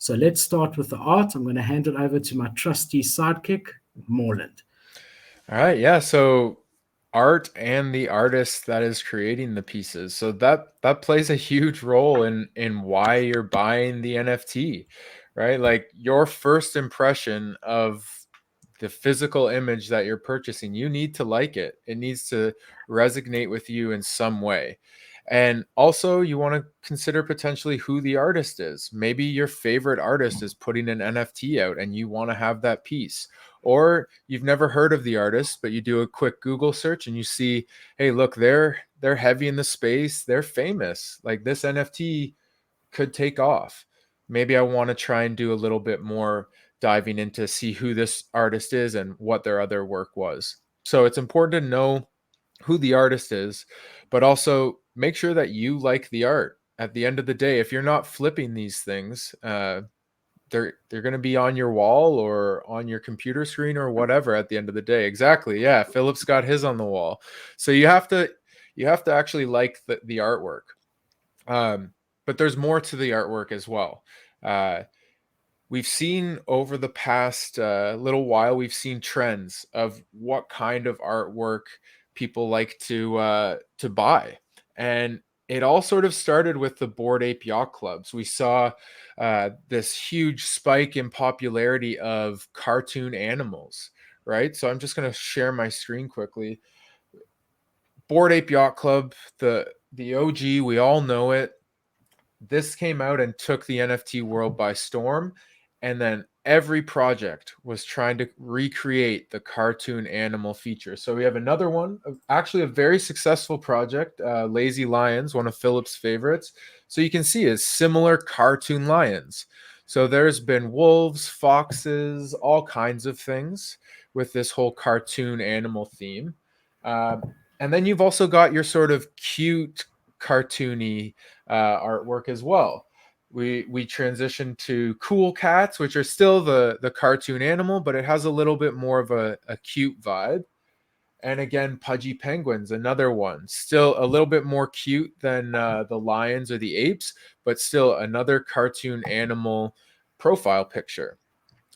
So let's start with the art. I'm going to hand it over to my trusty sidekick, Morland. All right, yeah. So art and the artist that is creating the pieces. So that plays a huge role in why you're buying the NFT, right? Like your first impression of the physical image that you're purchasing, you need to like it. It needs to resonate with you in some way. And also, you want to consider potentially who the artist is. Maybe your favorite artist is putting an NFT out and you want to have that piece. Or you've never heard of the artist, but you do a quick Google search and you see, hey, look, they're heavy in the space, they're famous. Like this NFT could take off. Maybe I want to try and do a little bit more diving into see who this artist is and what their other work was. So it's important to know who the artist is, but also make sure that you like the art. At the end of the day, if you're not flipping these things, they're going to be on your wall or on your computer screen or whatever at the end of the day. Exactly. Yeah, Philip's got his on the wall. So you have to actually like the artwork. Um, but there's more to the artwork as well. Uh, we've seen over the past little while, we've seen trends of what kind of artwork people like to buy, and it all sort of started with the Bored Ape Yacht Clubs. We saw this huge spike in popularity of cartoon animals, right? So I'm just going to share my screen quickly. Bored Ape Yacht Club, the OG, we all know it. This came out and took the NFT world by storm. And then every project was trying to recreate the cartoon animal feature. So we have another one, actually a very successful project, Lazy Lions, one of Philip's favorites. So you can see is similar cartoon lions. So there's been wolves, foxes, all kinds of things with this whole cartoon animal theme. And then you've also got your sort of cute, cartoony artwork as well. We transitioned to cool cats, which are still the cartoon animal, but it has a little bit more of a cute vibe. And again, pudgy penguins, another one, still a little bit more cute than the lions or the apes, but still another cartoon animal profile picture.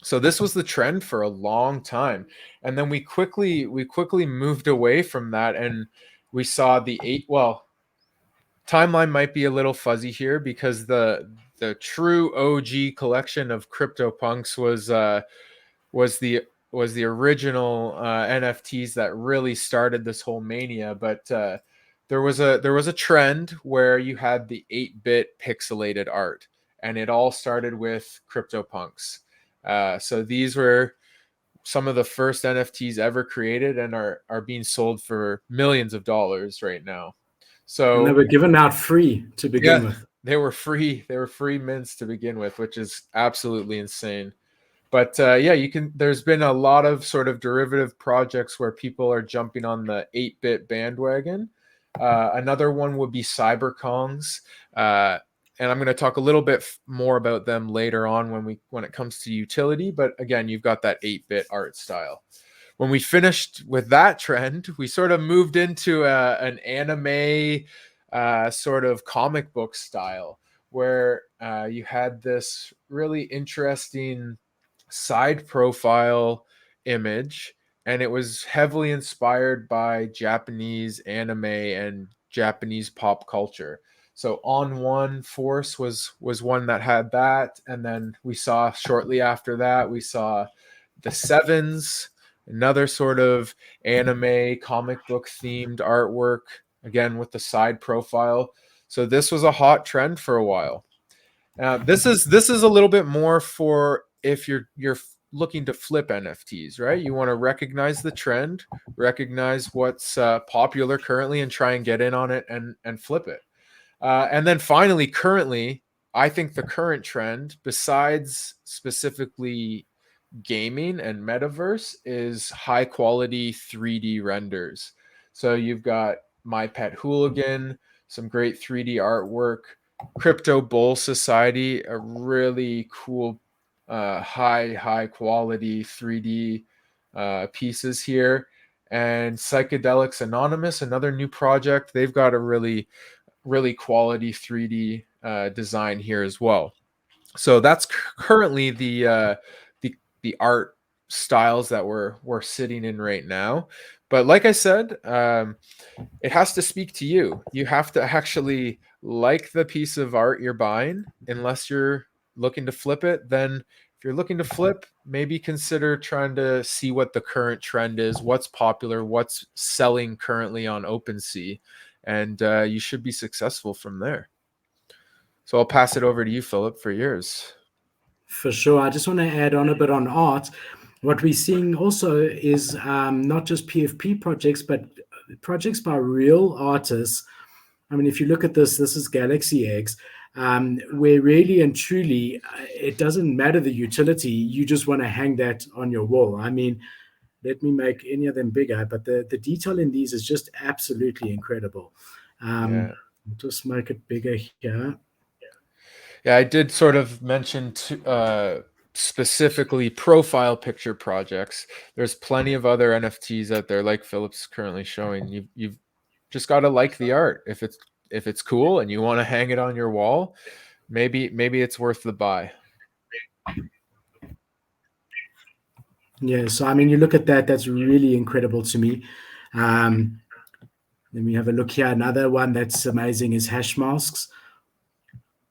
So this was the trend for a long time, and then we quickly moved away from that, and we saw the eight. Well, timeline might be a little fuzzy here because the true OG collection of CryptoPunks was the original NFTs that really started this whole mania. But there was a trend where you had the 8-bit pixelated art, and it all started with CryptoPunks. So these were some of the first NFTs ever created and are being sold for millions of dollars right now. And they So were given out free to begin yeah, with. they were free. They were free mints to begin with, which is absolutely insane. But yeah, you can. There's been a lot of sort of derivative projects where people are jumping on the 8-bit bandwagon. Another one would be CyberKongs, uh, and I'm going to talk a little bit more about them later on when it comes to utility. But again, you've got that 8-bit art style. When we finished with that trend, we sort of moved into an anime sort of comic book style where you had this really interesting side profile image, and it was heavily inspired by Japanese anime and Japanese pop culture. So On One Force was one that had that, and then we saw shortly after that we saw the Sevens, another sort of anime comic book themed artwork, again with the side profile. So this was a hot trend for a while. This is a little bit more for if you're looking to flip NFTs, right? You want to recognize the trend, recognize what's popular currently, and try and get in on it and flip it. And then finally, currently, I think the current trend, besides specifically gaming and metaverse, is high quality 3D renders. So you've got My Pet Hooligan, some great 3D artwork, Crypto Bull Society, a really cool high quality 3D pieces here, and Psychedelics Anonymous, another new project. They've got a really quality 3D design here as well. So that's currently the art styles that we're sitting in right now. But like I said, it has to speak to you. You have to actually like the piece of art you're buying, unless you're looking to flip it. Then if you're looking to flip, maybe consider trying to see what the current trend is, what's popular, what's selling currently on OpenSea, and you should be successful from there. So I'll pass it over to you, Philip, for yours. For sure. I just want to add on a bit on art. What we're seeing also is not just PFP projects, but projects by real artists. I mean, if you look at this is Galaxy Eggs, where really and truly it doesn't matter the utility. You just want to hang that on your wall. I mean, let me make any of them bigger, but the detail in these is just absolutely incredible. Yeah. Just make it bigger here. Yeah, I did sort of mention specifically profile picture projects. There's plenty of other NFTs out there, like Philip's currently showing. You've just got to like the art. If it's cool and you want to hang it on your wall, maybe it's worth the buy. Yeah, so I mean, you look at that, that's really incredible to me. Um, Let me have a look here. Another one that's amazing is hash masks.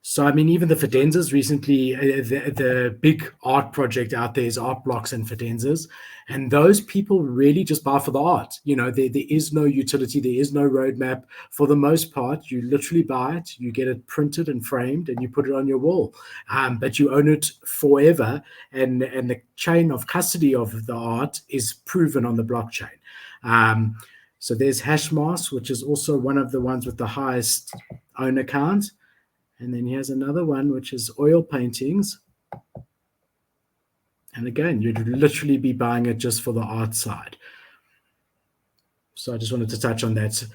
So, I mean, even the Fidenzas recently, the big art project out there is art blocks and Fidenzas. And those people really just buy for the art. You know, there is no utility, there is no roadmap. For the most part, you literally buy it, you get it printed and framed, and you put it on your wall. But you own it forever. And the chain of custody of the art is proven on the blockchain. So there's Hashmas, which is also one of the ones with the highest owner count. And then he has another one, which is oil paintings. And again, you'd literally be buying it just for the art side. So I just wanted to touch on that.